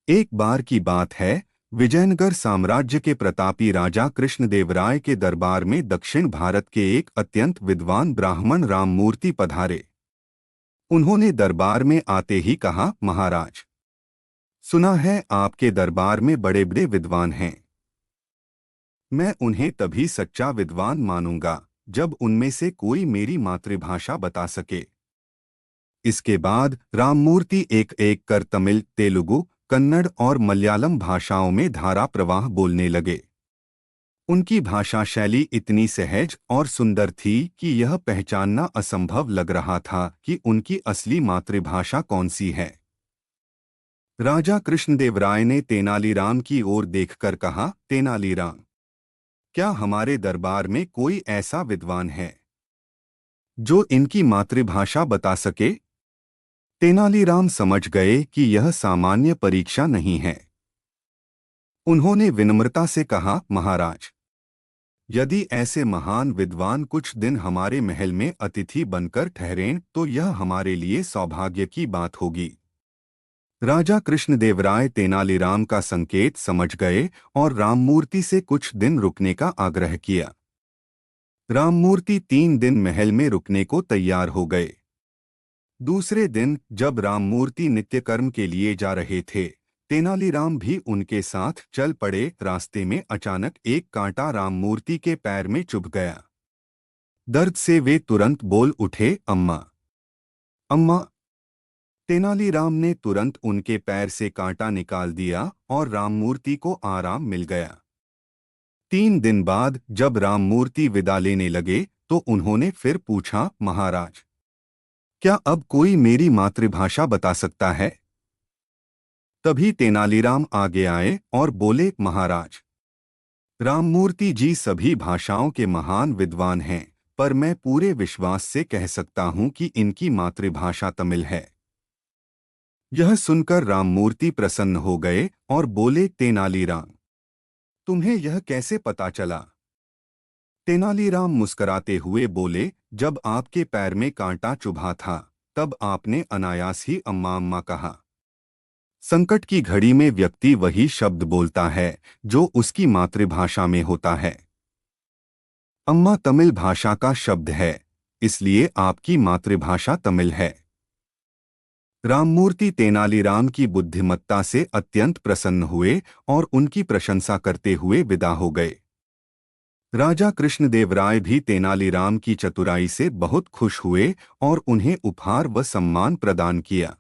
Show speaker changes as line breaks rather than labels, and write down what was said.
एक बार की बात है, विजयनगर साम्राज्य के प्रतापी राजा कृष्णदेवराय के दरबार में दक्षिण भारत के एक अत्यंत विद्वान ब्राह्मण राममूर्ति पधारे। उन्होंने दरबार में आते ही कहा, महाराज, सुना है आपके दरबार में बड़े बड़े विद्वान हैं। मैं उन्हें तभी सच्चा विद्वान मानूंगा जब उनमें से कोई मेरी मातृभाषा बता सके। इसके बाद राममूर्ति एक एक कर तमिल, तेलुगु, कन्नड़ और मलयालम भाषाओं में धारा प्रवाह बोलने लगे। उनकी भाषा शैली इतनी सहज और सुंदर थी कि यह पहचानना असंभव लग रहा था कि उनकी असली मातृभाषा कौन सी है। राजा कृष्णदेवराय ने तेनालीराम की ओर देखकर कहा, तेनालीराम, क्या हमारे दरबार में कोई ऐसा विद्वान है जो इनकी मातृभाषा बता सके? तेनालीराम समझ गए कि यह सामान्य परीक्षा नहीं है। उन्होंने विनम्रता से कहा, महाराज, यदि ऐसे महान विद्वान कुछ दिन हमारे महल में अतिथि बनकर ठहरें तो यह हमारे लिए सौभाग्य की बात होगी। राजा कृष्णदेवराय तेनालीराम का संकेत समझ गए और राममूर्ति से कुछ दिन रुकने का आग्रह किया। राममूर्ति 3 दिन महल में रुकने को तैयार हो गए। दूसरे दिन जब राममूर्ति नित्यकर्म के लिए जा रहे थे, तेनालीराम भी उनके साथ चल पड़े। रास्ते में अचानक एक कांटा राममूर्ति के पैर में चुभ गया। दर्द से वे तुरंत बोल उठे, अम्मा, अम्मा। तेनालीराम ने तुरंत उनके पैर से कांटा निकाल दिया और राममूर्ति को आराम मिल गया। 3 दिन बाद जब राममूर्ति विदा लेने लगे तो उन्होंने फिर पूछा, महाराज, क्या अब कोई मेरी मातृभाषा बता सकता है? तभी तेनालीराम आगे आए और बोले, महाराज, राममूर्ति जी सभी भाषाओं के महान विद्वान हैं, पर मैं पूरे विश्वास से कह सकता हूं कि इनकी मातृभाषा तमिल है। यह सुनकर राममूर्ति प्रसन्न हो गए और बोले, तेनालीराम, तुम्हें यह कैसे पता चला? तेनालीराम मुस्कुराते हुए बोले, जब आपके पैर में कांटा चुभा था तब आपने अनायास ही अम्मा अम्मा कहा। संकट की घड़ी में व्यक्ति वही शब्द बोलता है जो उसकी मातृभाषा में होता है। अम्मा तमिल भाषा का शब्द है, इसलिए आपकी मातृभाषा तमिल है। राममूर्ति तेनालीराम की बुद्धिमत्ता से अत्यंत प्रसन्न हुए और उनकी प्रशंसा करते हुए विदा हो गए। राजा कृष्णदेवराय भी तेनालीराम की चतुराई से बहुत खुश हुए और उन्हें उपहार व सम्मान प्रदान किया।